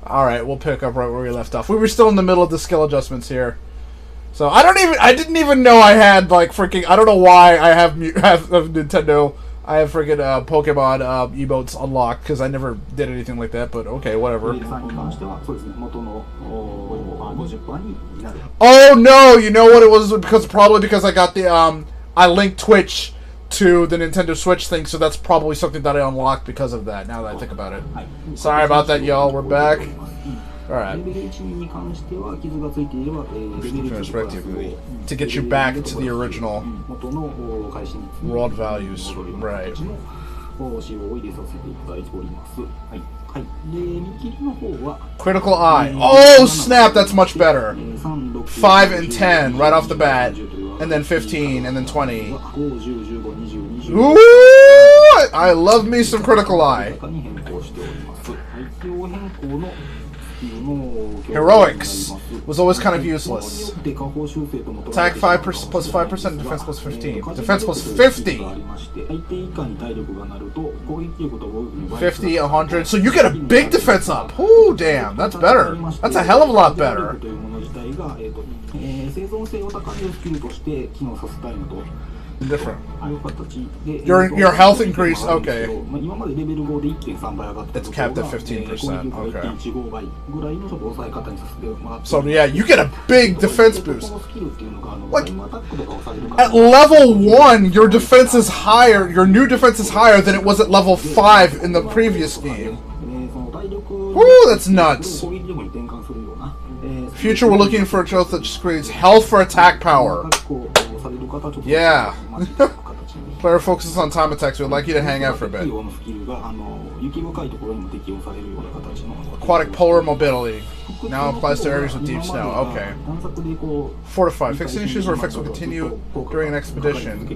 Alright, we'll pick up right where we left off. We were still in the middle of the skill adjustments here. So, I didn't even know I had, like, freaking, I don't know why I have Nintendo, I have freaking Pokemon emotes unlocked, because I never did anything like that, but okay, whatever. Oh no, you know what it was? Probably because I got the, I linked Twitch to the Nintendo Switch thing, so that's probably something that I unlocked because of that, now that I think about it. Sorry about that, y'all, we're back. Alright. To get you back to the original world values. Right. Critical Eye. Oh, snap, that's much better. 5 and 10 right off the bat. And then 15, and then 20. Ooh! I love me some Critical Eye. Heroics was always kind of useless. Attack 5% plus 5%, defense plus 15. Defense plus 50! 50, 100. So you get a big defense up! Ooh, damn, that's better. That's a hell of a lot better. Different. Your health increase, okay. It's capped at 15%, okay. So yeah, you get a big defense boost. Like, at level 1, your defense is higher, your new defense is higher than it was at level 5 in the previous game. Woo, that's nuts. Future, we're looking for a growth that screens health for attack power. Yeah. Player focuses on time attacks. We'd like you to hang out for a bit. Aquatic polar mobility. Now applies to areas with deep snow. Okay. Fortify. Fixing issues or effects will continue during an expedition.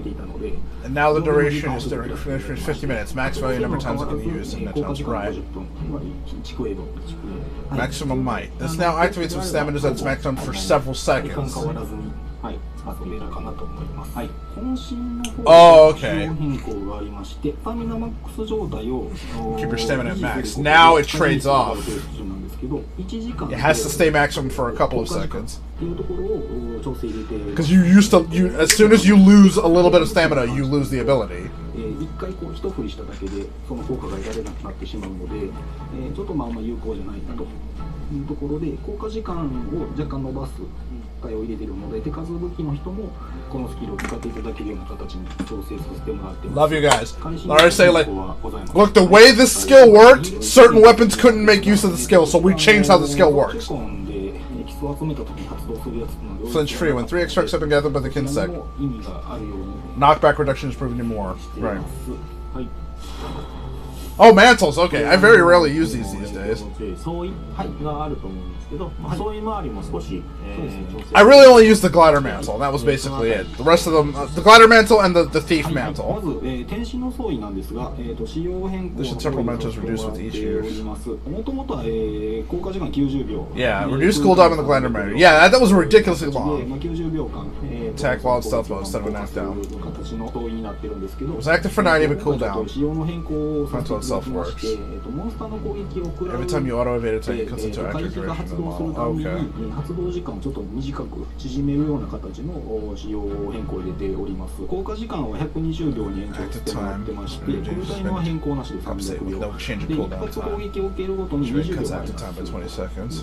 And now the duration is 50 minutes. Max value number of times it can be used. And that's right. Maximum might. This now activates with stamina at its maximum for several seconds. Oh, okay. Keep your stamina at max. Now it trades off. It has to stay maximum for a couple of seconds. Because as soon as you lose a little bit of stamina, you lose the ability. Love you guys. I say, like, look, the way this skill worked, certain weapons couldn't make use of the skill, so we changed how the skill works. Flinch free. When 3 extracts have been gathered by the Kinsec. Knockback reduction is proven more. Right. Oh, mantles, okay. I very rarely use these days. I really only use the glider mantle. That was basically it. The rest of them, the glider mantle and the thief mantle. This temperamental is reduced with each use. Yeah, reduced cooldown on the glider mantle. Yeah, that was ridiculously long. Attack while in stealth mode instead of a knockdown. It was active for 90 but cooldown. That's how itself works. Every time you auto evade attack, it cuts into accurate duration of the model. Okay. Active time is reduced. Upstate with no change of cooldown time. Which cuts active time by 20 seconds.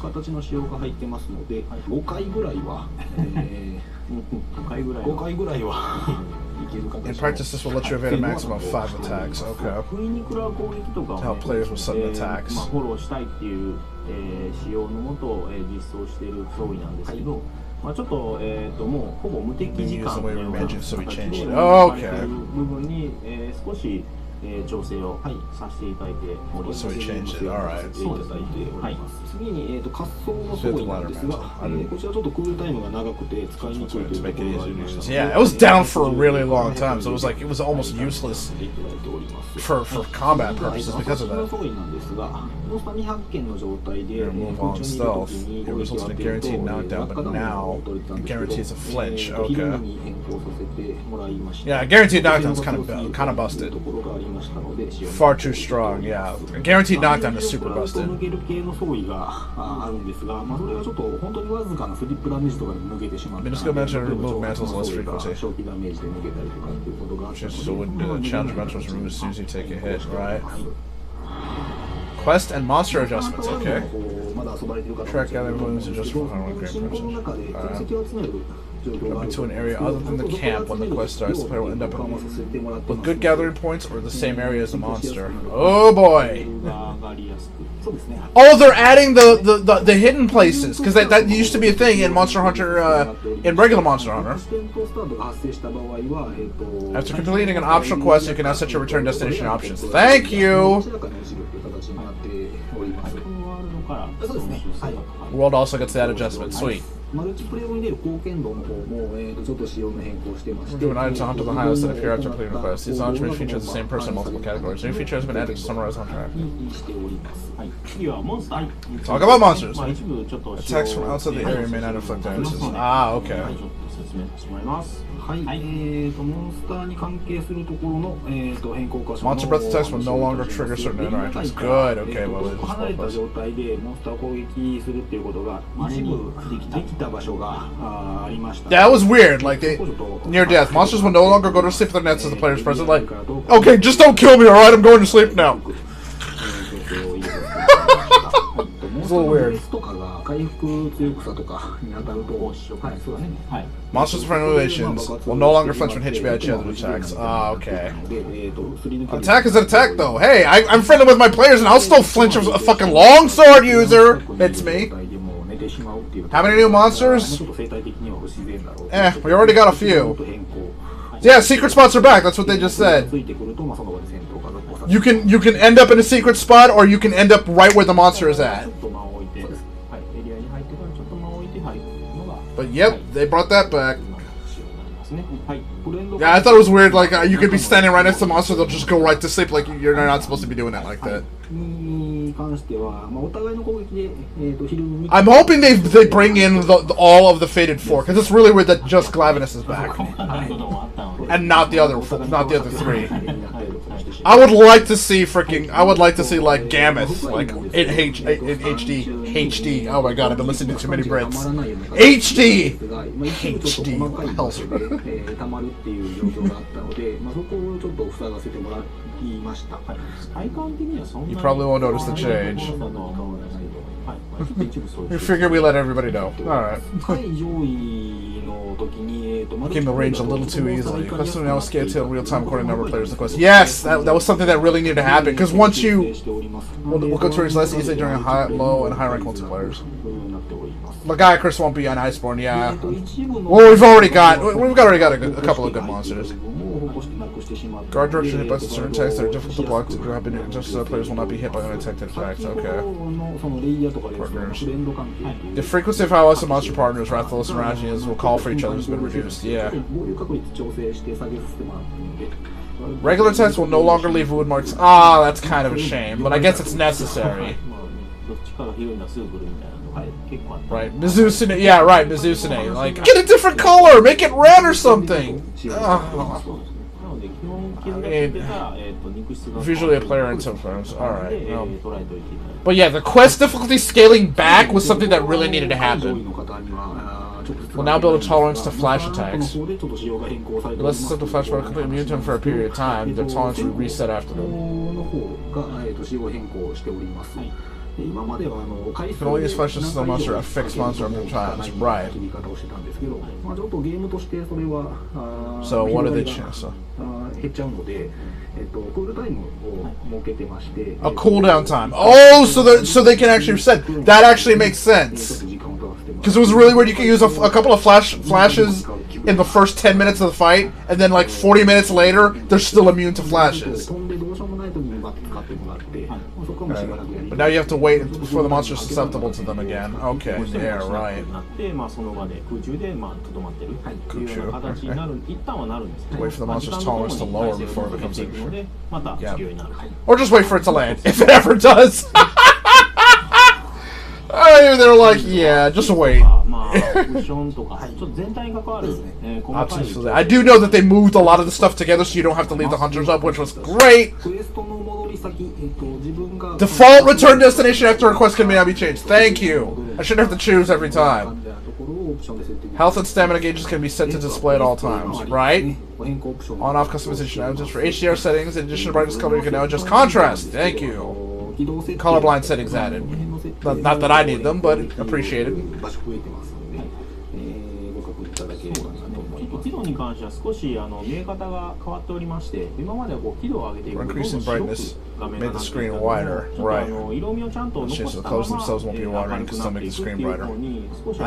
In practice, this will let you evade a maximum of 5 attacks. Okay. To help players with sudden attacks. So we changed it. Oh, okay. So we changed it, alright. Yeah, it was down for a really long time, so it was almost useless for combat purposes because of that. Move on stealth. It results in a guaranteed knockdown, but now it guarantees a flinch. Okay. Yeah, guaranteed knockdown is kind of busted. Far too strong, yeah. Guaranteed knockdown is super busted. Minuscule mention remove mantles less frequency. Just challenge mantles remove as soon as you take a hit, right? Quest and monster adjustments, okay. Track gathering balloons adjust for 101 grain Up into an area other than the camp when the quest starts. The player will end up with good gathering points or the same area as the monster. Oh boy! Oh, they're adding the hidden places because that used to be a thing in Monster Hunter, in regular Monster Hunter. After completing an optional quest, you can now set your return destination options. Thank you. World also gets that adjustment. Sweet. We're doing items to hunt to the highest that appear after completing a quest. These items may feature the same person in multiple categories. New feature has been added to summarize Hunter. Talk about monsters. Attacks from outside the area may not inflict damages. Ah, okay. Monster breath attacks will no longer trigger certain interactions. Good, okay, well, that was weird, like, near death. Monsters will no longer go to sleep with their nets as the player's present, like, okay, just don't kill me, alright, I'm going to sleep now. It's a little weird. Monsters of friendly relations will no longer flinch when hit by each other attacks. Ah, okay. Attack is an attack, though. Hey, I'm friendly with my players, and I'll still flinch if a fucking longsword user hits me. How many new monsters? We already got a few. Yeah, secret spots are back. That's what they just said. You can end up in a secret spot, or you can end up right where the monster is at. But yep, they brought that back. Yeah, I thought it was weird. Like you could be standing right next to the monster, they'll just go right to sleep. Like you're not supposed to be doing that like that. I'm hoping they bring in all of the Fated Four, because it's really weird that just Glavenus is back, and not the other three. I would like to see like Gammoth, like in HD. Oh my god, I've been listening to too many Brits. HD. What the hell's You probably won't notice the change. We figure we let everybody know. Alright. Came to range a little too easily. Quest now scale to real-time according to number of players in the quest. Yes! That was something that really needed to happen, because once you... We'll go to range less easily during low and high-rank multiplayers. Lagiacrus won't be on Iceborne, yeah. Well, we've already got a couple of good monsters. Guard direction hit by certain attacks that are difficult to block to grab in, just so players will not be hit by undetected attacks. Okay. Partners. The frequency of how us and monster partners, Rathalos and Rajians, will call for each other has been reduced. Yeah. Regular attacks will no longer leave wound marks. Ah, that's kind of a shame, but I guess it's necessary. Right, Mizutsune, yeah, right, Mizutsune. Like, get a different color, make it red or something. I mean, visually a player in some forms. Alright. But yeah, the quest difficulty scaling back was something that really needed to happen. We'll now build a tolerance to flash attacks. Unless it's simple flash, but complete immune to them for a period of time, their tolerance will reset after them. You can only use flashes to the monster, a fixed monster up times. Right. So what do they change? A cooldown time. Oh, so they can actually reset. That actually makes sense. Because it was really weird. You can use a couple of flashes in the first 10 minutes of the fight, and then like 40 minutes later, they're still immune to flashes. Okay. But now you have to wait before the monster's susceptible to them again. Okay, yeah, right. Kuchu. Okay. Wait for the monster's tolerance to lower before it becomes a... Yeah. Or just wait for it to land, if it ever does. They're like, yeah, just wait. Options. I do know that they moved a lot of the stuff together so you don't have to leave the hunters up, which was great. Default return destination after request can not be changed. Thank you. I shouldn't have to choose every time. Health and stamina gauges can be set to display at all times. Right? On-off customization items for HDR settings. In addition to brightness color, you can now adjust contrast. Thank you. Colorblind settings added. Not that I need them, but appreciated. 輝度に関しては少し見え方が変わっておりまして、今まではこう輝度を上げていくとどんどん白く画面がなっているので、色味をちゃんと残したまま明るくなっていくっていう方に少し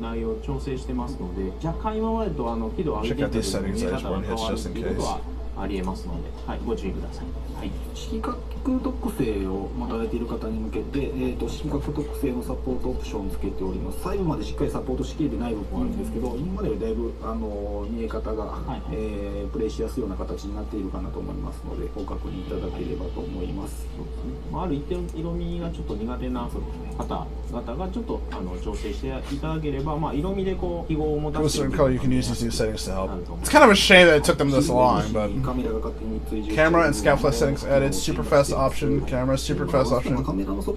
内容を調整してますので、若干今までと輝度を上げていった時に見え方が変わるっていうことはありえますので、はい、ご注意ください。はい、色覚特性を持たれている方に向けて、色覚特性のサポートオプションをつけております。細部までしっかりサポートしきれてない部分はあるんですけど、今までよりだいぶ見え方が、プレイしやすいような形になっているかなと思いますので、ご確認いただければと思います。そうですね。ある一定の色味がちょっと苦手な方々がちょっと調整していただければ、まあ色味でこう記号を持たせて。You can use these new settings to help. It's kind of a shame that it took them this long, but camera and scout flash settings added. Super fast option. Camera super fast option.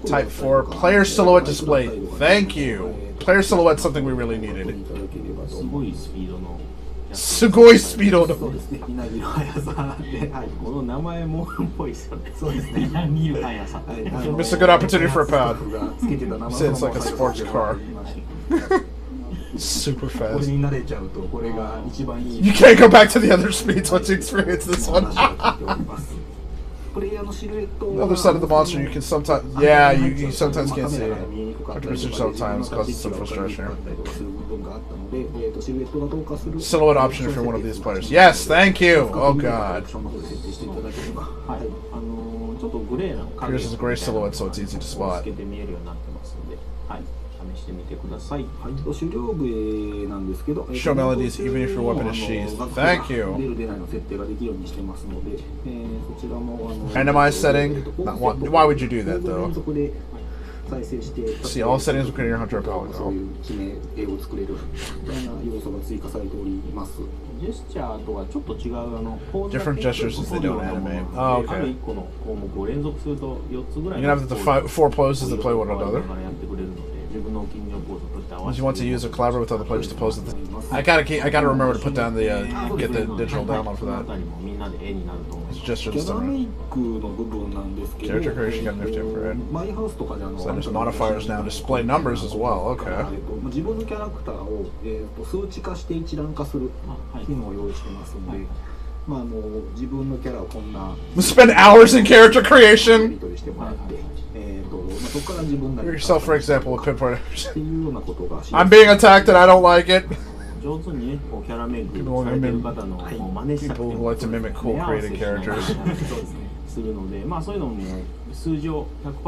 Type 4. Player silhouette display. Thank you. Player silhouette something we really needed. すごいスピードの。そうですね。みなぎる速さで、はい。この名前もっぽいですよね。そうですね。みなぎる速さ。Missed a good opportunity for a pad. It's like a sports car. Super fast. これに慣れちゃうとこれが一番いい。You can't go back to the other speeds once you experience this one. The other side of the monster, you can sometimes, yeah, you sometimes can't see it. Artificial sometimes causes some frustration. Silhouette option if you're one of these players. Yes, thank you. Oh god. Here's a gray silhouette, so it's easy to spot. Show melodies even if your weapon is sheathed. Thank you. Randomized setting. Why would you do that though? See, all settings will create your hunter palette. Oh. Different gestures as they don't animate. Oh, okay. You can have the 4 poses that play one another. Unless you want to use or collaborate with other players to pose the I gotta remember to put down the get the digital download for that. It's just similar. Character creation got nifty upgrade. So there's modifiers now. Display numbers as well. Okay. Spend hours in character creation. Yourself, for example, with pinpoint. I'm being attacked and I don't like it. People who like to mimic cool created characters.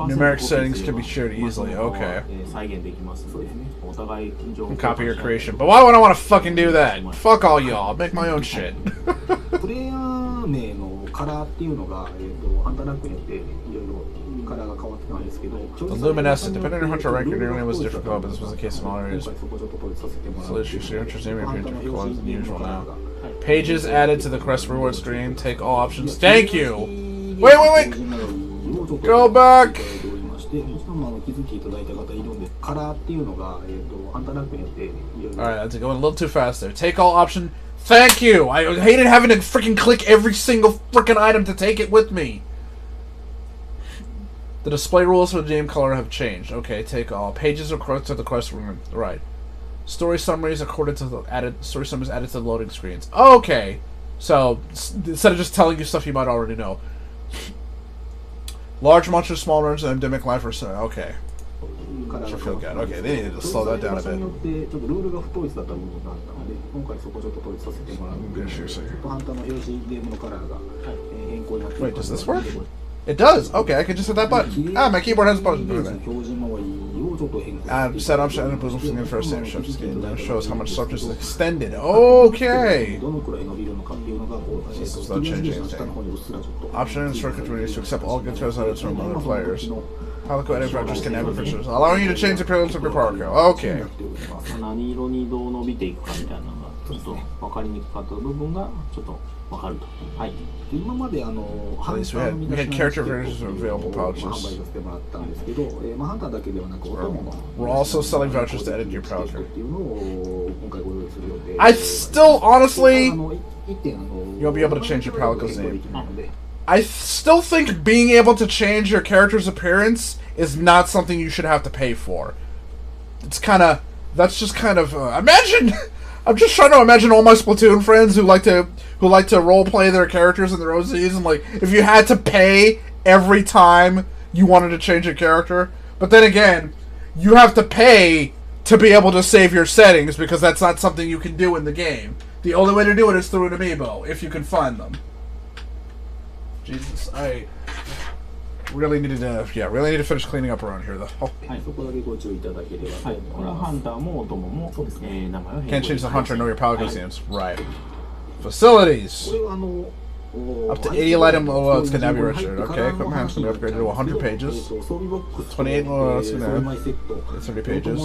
Numeric settings can be shared easily. Okay. And copy your creation. But why would I want to fucking do that? Fuck all y'all. Make my own shit. Luminescent. Depending on hunter rank, your name was difficult, but this was the case in all areas. So let's use your interest name appears difficult than usual now. Pages added to the quest reward screen. Take all options. Thank you! Wait! Go back! Alright, that's going a little too fast there. Take all option. Thank you! I hated having to freaking click every single freaking item to take it with me. The display rules for the game color have changed. Okay, take all. Pages are correct to the quest room. Right. Story summaries according to the added to the loading screens. Okay. So instead of just telling you stuff you might already know. Large monsters, small runs, and endemic life are okay. Should feel good. Okay, they needed to slow that down a bit. Wait, does this work? It does! Okay, I can just hit that button. Ah, my keyboard has a button. Set option and bosom from the first name shows how much subject is extended. Okay! Without changing anything. Option and shortcut to accept all good choice items from other players. Palico edit vouchers can have features, allowing you to change the appearance of your Palico. Okay. 何色にどう伸びていくかみたいなのがちょっと分かりにくかった部分がちょっと分かると。はい。今までハンターの身だしなみ販売させてもらったんですけど、ハンターだけではなくお供の We're also selling vouchers to edit your Palico. っていうのを今回ご用意する予定。I still honestly, you'll be able to change your Palico's name. I still think being able to change your character's appearance is not something you should have to pay for. It's kind of, that's just kind of, imagine, I'm just trying to imagine all my Splatoon friends who like to roleplay their characters in their OCs, and like, if you had to pay every time you wanted to change a character, but then again, you have to pay to be able to save your settings, because that's not something you can do in the game. The only way to do it is through an amiibo, if you can find them. Jesus, I really needed to, really need to finish cleaning up around here, though. Can't change the hunter nor your Palico names. Right. Facilities. Up to 80 item loadouts can now be registered. Okay, equipment hand's can be upgraded to 100 pages. 28 loadouts can now 30 pages.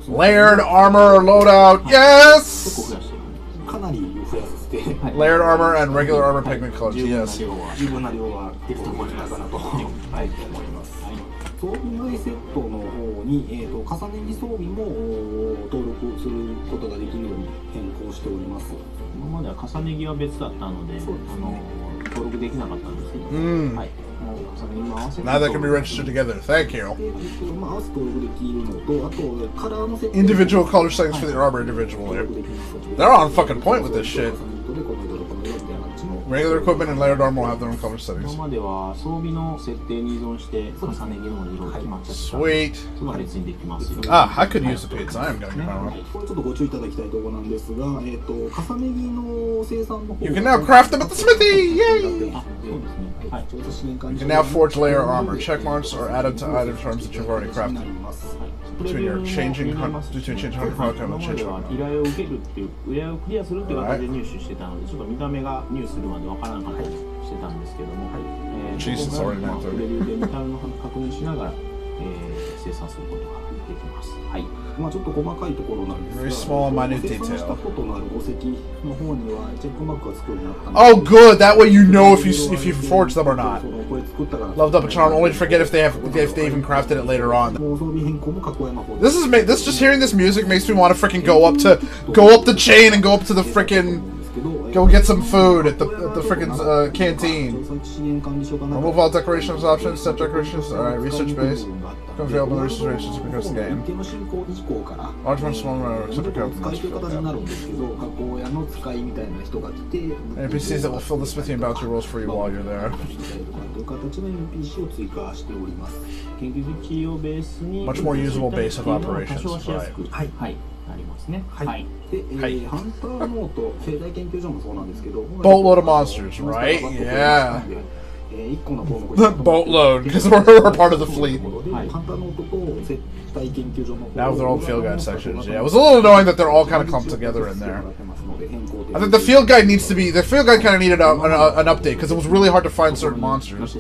Layered armor loadout. Yes! Layered armor and regular armor pigment colors. Yes. 装備内セットの方に、重ね着装備も登録することができるように変更しております。今までは重ね着は別だったので、登録できなかったんですけど、はい。Now they can be registered together. Thank you. Individual color settings for the armor individually. They're on fucking point with this shit. Regular equipment and layered armor will have their own color settings. Sweet. Ah, I could use the pizza. I am going to power. You can now craft them at the smithy! Yay! You can now forge layer armor. Check marks are added to item terms that you've already crafted. Between your changing hunter outcome and change hunter. Jesus, already まあちょっと細かいところなんですが、 Very small, minute detail. したことのある墓石の方にはチェックマークがつくようになったので、 Oh, good. That way you know if you forge them or not. Leveled up a charm only to forget if they even crafted it later on. This just hearing this music makes me want to freaking go up the chain and go up to the freaking go get some food at the freaking canteen. Remove all decorations options, set decorations. Alright, research base. Become available in research rations across the game. Large one, small one, except for NPCs that will fill the smithy and bounty rolls for you while you're there. Much more usable base of operations. Right. Boatload of monsters, right? Yeah. Boatload, because we're part of the fleet. Now with their old field guide sections. Yeah, it was a little annoying that they're all kind of clumped together in there. I think the field guide kind of needed an update, because it was really hard to find certain monsters.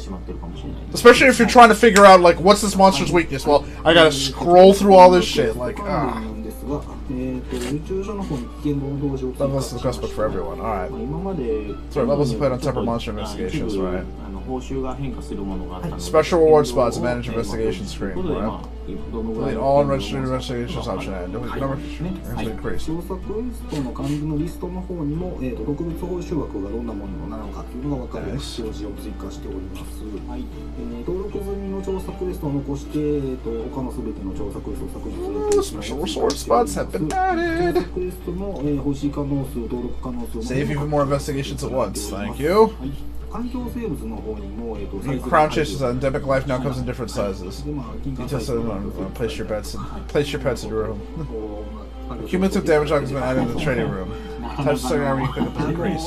Especially if you're trying to figure out, like, what's this monster's weakness? Well, I gotta scroll through all this shit, like, Levels is the quest book for everyone, alright. Sorry, levels are played on temper monster investigations, right? Special reward spots and manage investigation screen, right? Delete all unregistered investigations option and delete number increase. Special reward spots have been added. Save even more investigations at once, thank you. Crown chases on endemic life now comes in different sizes. Details place your pets in your room. Cumulative damage has been added in the trading room. Touch second armor you pick up the increase.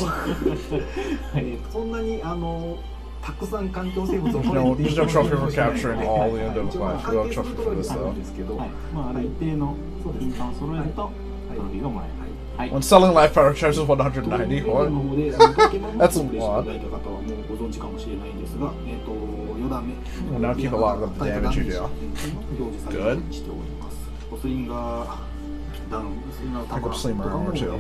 There's no trophy for capturing all the endemic life. We don't have a trophy for this though. When selling life power charges 190. What? That's a lot. Will now keep a log of the damage you do. Good. Pick up Slinger armor too.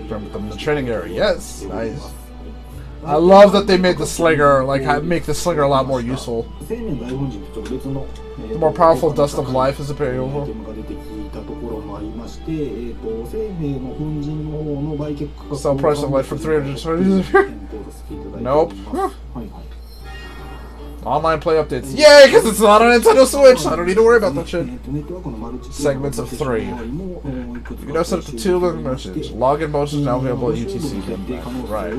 From the training area, yes, nice. I love that they made the slinger, like, make the slinger a lot more useful. The more powerful dust of life is available. Sell price of life for 320. Nope. Online play updates. Yay, because it's not on Nintendo Switch, so I don't need to worry about that shit. Segments of 3. You can now set up to 2 living motions. Login motions now available at UTC. Right.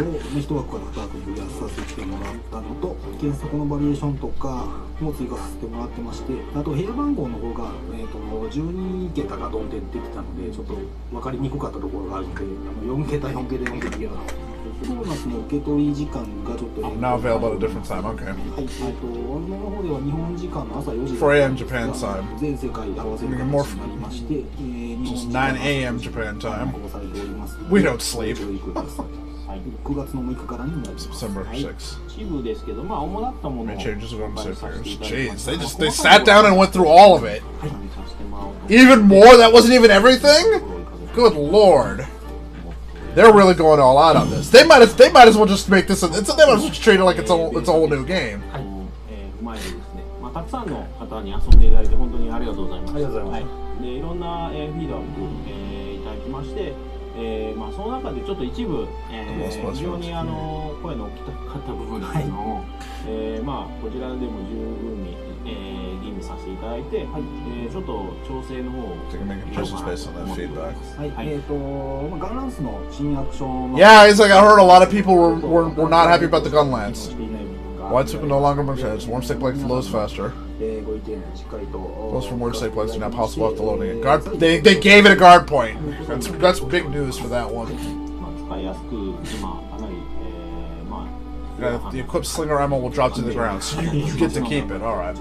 Now available at a different time, okay. 4 a.m. Japan time. More just 9 a.m. Japan time. We don't sleep. September 6th. Many changes are going to say jeez, they sat down and went through all of it. Even more? That wasn't even everything? Good lord. They're really going all out on this. They might as well just make this. They might as well just treat it like it's a whole new game. たくさんの方に遊んでいただいて本当にありがとうございます。ありがとうございます。でいろんなフィードバックいただきまして、まあその中でちょっと一部非常に声の大きかった部分っていうのをまあこちらでも十分に吟味させていただいて、ちょっと調整の方を。Yeah, it's like I heard a lot of people were not happy about the Gunlance. Wide sweep no longer makes sense. Warm stick blade flows faster. Flows from warm stick blades are now possible after loading it. Guard. They gave it a guard point. That's big news for that one. The equipped slinger ammo will drop to the ground, so you get to keep it. All right.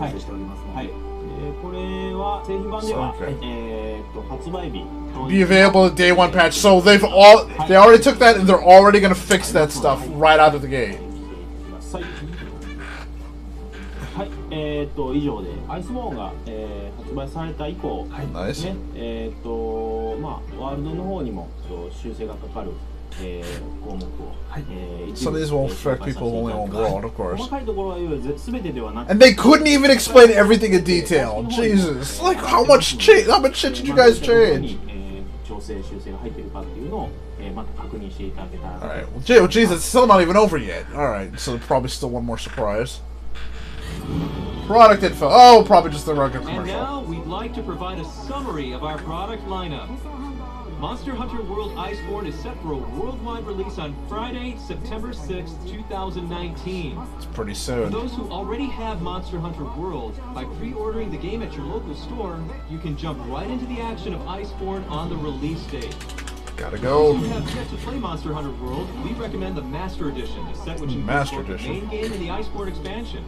Be available at day 1 patch. So they already took that and they're already gonna fix that stuff right out of the gate. 以上でアイスボーンが、発売された以降、ね、まあワールドの方にも修正がかかる、項目を、So these won't affect people only on world, of course. 細かいところは全てではなく And they couldn't even explain everything in detail. Jesus, like how much shit did you guys change? 調整修正が入っているかっていうのをまた確認していただけたら。All right. Well, geez, it's still not even over yet. All right, so probably still one more surprise. Product info. Oh, probably just the regular commercial. And now we'd like to provide a summary of our product lineup. Monster Hunter World Iceborne is set for a worldwide release on Friday, September 6th, 2019. It's pretty soon. For those who already have Monster Hunter World, by pre-ordering the game at your local store, you can jump right into the action of Iceborne on the release date. Gotta go. If you have yet to play Monster Hunter World, we recommend the Master Edition, a set which includes both the main game and the Iceborne expansion.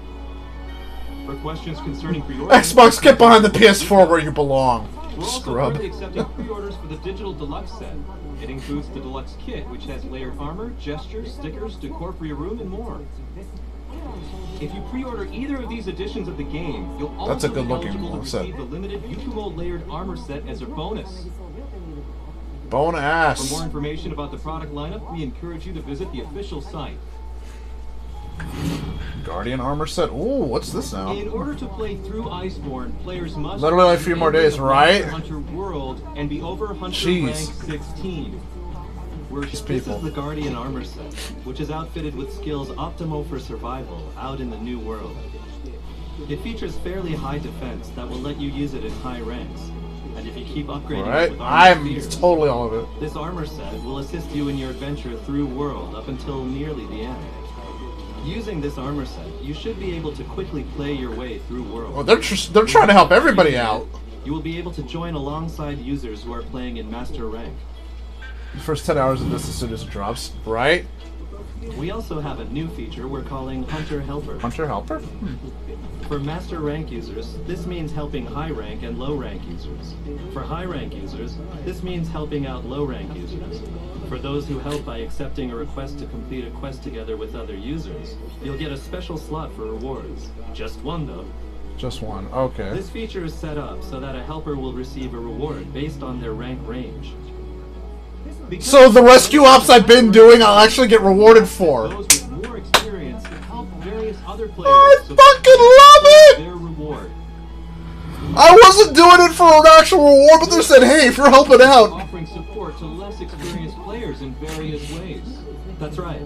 For questions concerning pre-orders, Xbox, get behind the PS4 where you belong. We're also currently accepting pre-orders for the digital deluxe set. It includes the deluxe kit, which has layered armor, gestures, stickers, decor for your room, and more. If you pre-order either of these editions of the game, you'll also be eligible to receive the limited Yukumo layered armor set as a bonus. Bonus. For more information about the product lineup, we encourage you to visit the official site. Guardian armor set. Ooh, what's this now? In order to play through Iceborne, players must literally a few more days, right? Hunter World and be over Hunter rank 16. This is the Guardian armor set, which is outfitted with skills optimal for survival out in the new world. It features fairly high defense that will let you use it in high ranks. And if you keep upgrading it with armor spheres, totally all of it. This armor set will assist you in your adventure through world up until nearly the end. Using this armor set, you should be able to quickly play your way through world. Well, they're trying to help everybody out. You will be able to join alongside users who are playing in master rank. The first 10 hours of this as soon as it drops, right? We also have a new feature we're calling Hunter Helper. Hunter Helper? For Master Rank users, this means helping high rank and low rank users. For high rank users, this means helping out low rank users. For those who help by accepting a request to complete a quest together with other users, you'll get a special slot for rewards. Just one, though. Just one, okay. This feature is set up so that a helper will receive a reward based on their rank range. So the rescue ops I've been doing, I'll actually get rewarded for. Those with more experience help various other players. I fucking love it! Their reward. I wasn't doing it for an actual reward, but they said, hey, if you're helping out. Offering support to less experienced players in various ways. That's right.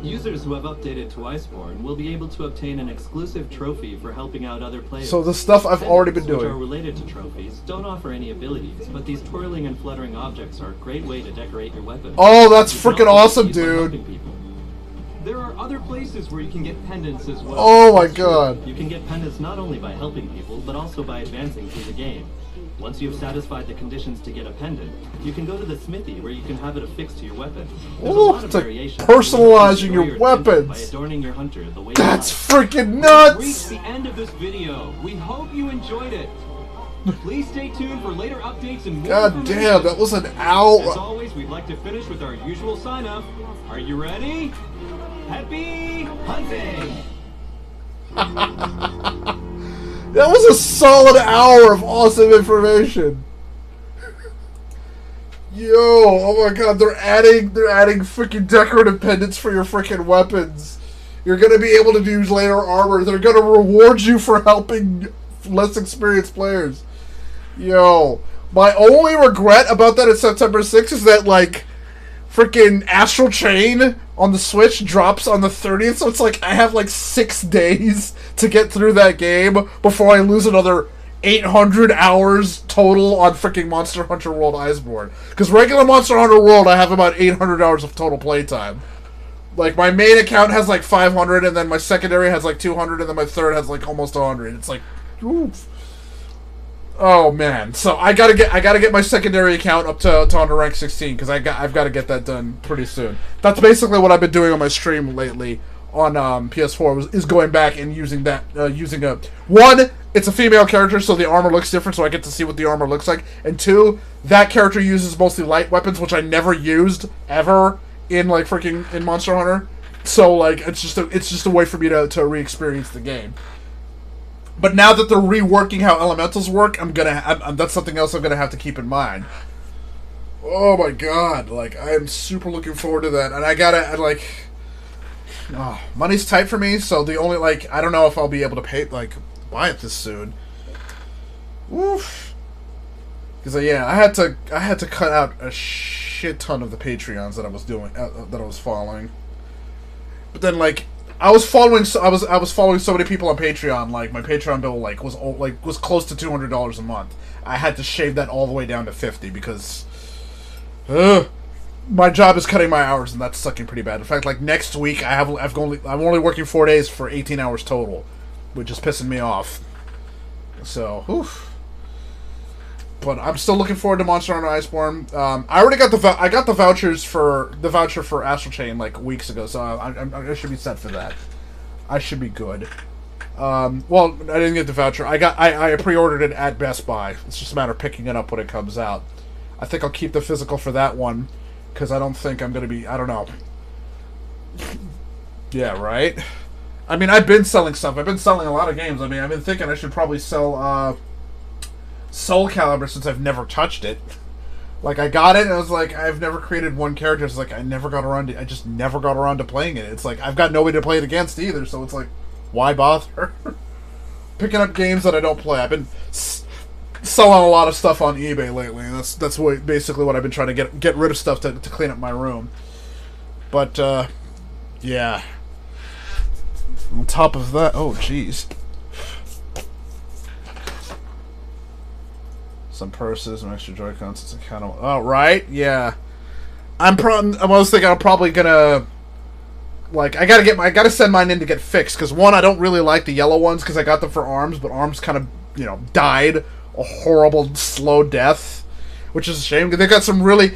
Users who have updated to Iceborne will be able to obtain an exclusive trophy for helping out other players. So the stuff I've already been doing. Which are related to trophies don't offer any abilities, but these twirling and fluttering objects are a great way to decorate your weapon. Oh, that's freaking awesome, dude. There are other places where you can get pendants as well. Oh my god. You can get pendants not only by helping people, but also by advancing through the game. Once you've satisfied the conditions to get a pendant, you can go to the smithy where you can have it affixed to your weapon. There's a lot of variation. Personalizing your weapons. By adorning your hunter the way that's freaking We've nuts. reached the end of this video. We hope you enjoyed it. Please stay tuned for later updates and more God damn, that was an hour. As always, we'd like to finish with our usual sign off. Are you ready? Happy hunting! That was a solid hour of awesome information. Yo, oh my god, they're adding freaking decorative pendants for your freaking weapons. You're gonna be able to use later armor. They're gonna reward you for helping less experienced players. Yo, my only regret about that at September 6th is that, like, freaking Astral Chain on the Switch drops on the 30th, so it's like I have like 6 days to get through that game before I lose another 800 hours total on freaking Monster Hunter World Iceborne. Because regular Monster Hunter World, I have about 800 hours of total playtime. Like, my main account has like 500, and then my secondary has like 200, and then my third has like almost 100. It's like, oof. Oh man, so I gotta get my secondary account up to under rank 16 because I've got to get that done pretty soon. That's basically what I've been doing on my stream lately on PS4 is going back and using that using a one. It's a female character, so the armor looks different, so I get to see what the armor looks like. And two, that character uses mostly light weapons, which I never used ever in like freaking in Monster Hunter. So like it's just a way for me to re-experience the game. But now that they're reworking how elementals work, that's something else I'm gonna have to keep in mind. Oh my god, like I am super looking forward to that, and money's tight for me, so the only I don't know if I'll be able to buy it this soon. Oof. Because I had to cut out a shit ton of the Patreons that I was doing that I was following. But then I was following so many people on Patreon. Like my Patreon bill was close to $200 a month. I had to shave that all the way down to $50 because my job is cutting my hours, and that's sucking pretty bad. In fact, like next week I'm only working 4 days for 18 hours total, which is pissing me off. So, oof. But I'm still looking forward to Monster Hunter Iceborne. I already got the voucher for Astral Chain like weeks ago, so I should be set for that. I should be good. Well, I didn't get the voucher. I pre-ordered it at Best Buy. It's just a matter of picking it up when it comes out. I think I'll keep the physical for that one because I don't think I'm gonna be. I don't know. Yeah, right. I mean, I've been selling stuff. I've been selling a lot of games. I mean, I've been thinking I should probably sell Soul Calibur since I've never touched it. Like, I got it and I was like, I've never created one character. It's like I just never got around to playing it. It's like I've got nobody to play it against either, so it's like, why bother? Picking up games that I don't play. I've been selling a lot of stuff on eBay lately, and that's basically what I've been trying to get rid of stuff to clean up my room. But yeah. On top of that, oh jeez. Some purses, some extra Joy-Cons, it's kind of... Oh, right? Yeah. I was thinking I'm probably gonna... Like, I gotta send mine in to get fixed, because one, I don't really like the yellow ones, because I got them for ARMS, but ARMS kind of, died a horrible, slow death, which is a shame, because they got some really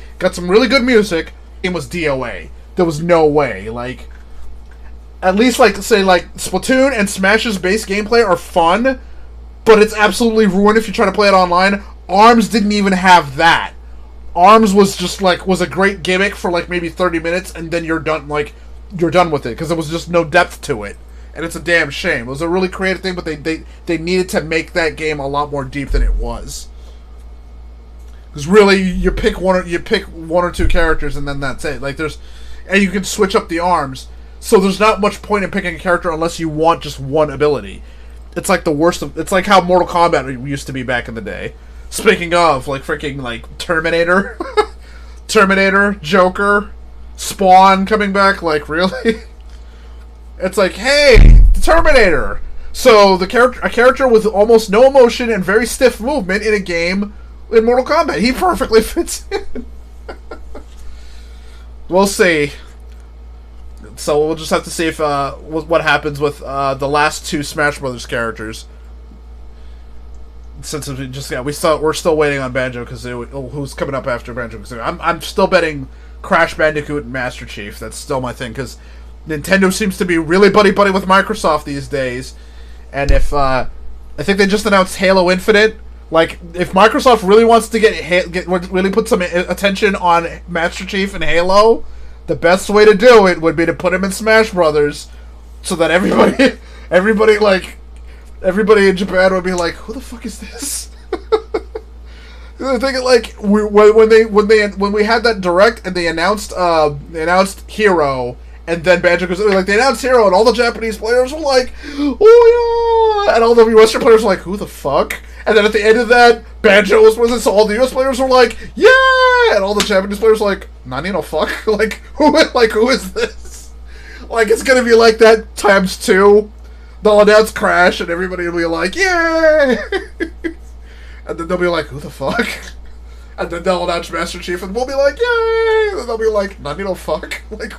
good music. It was DOA. There was no way. Like, at least like say like Splatoon and Smash's base gameplay are fun, but it's absolutely ruined if you try to play it online. ARMS didn't even have that. ARMS was just like was a great gimmick for like maybe 30 minutes, and then you're done. Like you're done with it because there was just no depth to it, and it's a damn shame. It was a really creative thing, but they needed to make that game a lot more deep than it was. Because really, you pick one or two characters, and then that's it. Like and you can switch up the arms. So there's not much point in picking a character unless you want just one ability. It's like the worst of... It's like how Mortal Kombat used to be back in the day. Speaking of, like, freaking, like, Terminator. Terminator, Joker, Spawn coming back. Like, really? It's like, hey, the Terminator! So, a character with almost no emotion and very stiff movement in a game in Mortal Kombat. He perfectly fits in. We'll see. So we'll just have to see if what happens with the last two Smash Brothers characters. Since we just we're still waiting on Banjo Kazooie. Who's coming up after Banjo Kazooie? I'm still betting Crash Bandicoot and Master Chief. That's still my thing because Nintendo seems to be really buddy with Microsoft these days. And if I think they just announced Halo Infinite. Like if Microsoft really wants to really put some attention on Master Chief and Halo. The best way to do it would be to put him in Smash Brothers, so that everybody in Japan would be like, "Who the fuck is this?" They're thinking like when we had that direct and they announced Hero and then Banjo Kazooie, like they announced Hero and all the Japanese players were like, "Oh yeah," and all the Western players were like, "Who the fuck?" And then at the end of that, Banjo was with us, so all the US players were like, "Yeah!" And all the Japanese players were like, "Nani no fuck?" Like, who is this? Like, it's gonna be like that times 2. They'll announce Crash, and everybody will be like, "Yay!" And then they'll be like, "Who the fuck?" And then they'll announce Master Chief, and we'll be like, "Yay!" And then they'll be like, "Nani no fuck?" Like,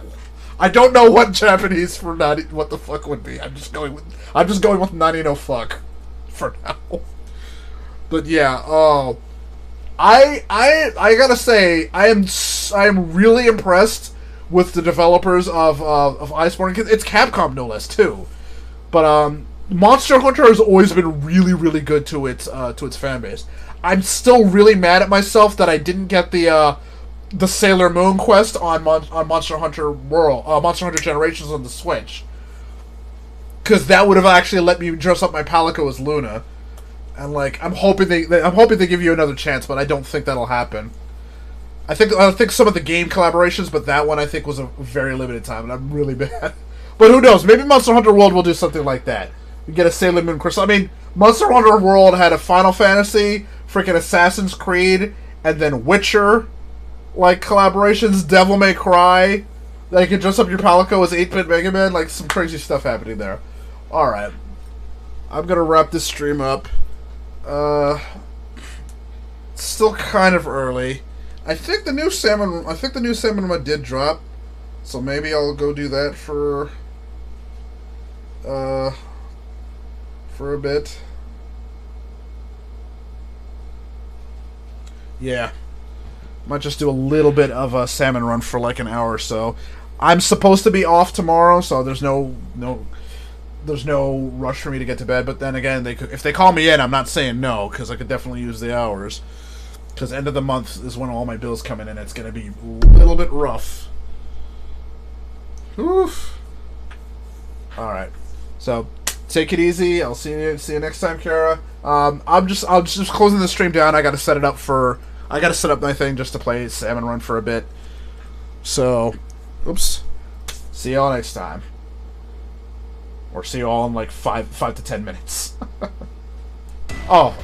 I don't know what Japanese for Nani, what the fuck would be. I'm just going with Nani no fuck for now. But yeah, I gotta say, I am really impressed with the developers of Iceborne. It's Capcom no less too, but Monster Hunter has always been really good to its fan base. I'm still really mad at myself that I didn't get the Sailor Moon quest on Monster Hunter World, Monster Hunter Generations on the Switch, because that would have actually let me dress up my Palico as Luna. And like I'm hoping they give you another chance, but I don't think that'll happen. I think some of the game collaborations, but that one I think was a very limited time, and I'm really bad. But who knows? Maybe Monster Hunter World will do something like that. You get a Sailor Moon crystal. I mean, Monster Hunter World had a Final Fantasy, freaking Assassin's Creed, and then Witcher, like collaborations. Devil May Cry. That you can dress up your Palico as 8-bit Mega Man. Like some crazy stuff happening there. All right, I'm gonna wrap this stream up. Still kind of early. I think the new salmon one did drop, so maybe I'll go do that for a bit. Yeah, might just do a little bit of a salmon run for like an hour or so. I'm supposed to be off tomorrow, so there's no rush for me to get to bed, but then again, if they call me in, I'm not saying no, because I could definitely use the hours. Because end of the month is when all my bills come in, and it's going to be a little bit rough. Oof. Alright. So, take it easy. I'll see you next time, Kara. I'm just closing the stream down. I gotta set up my thing just to play Salmon Run for a bit. So, oops. See y'all next time. Or see you all in like 5 to 10 minutes. Oh,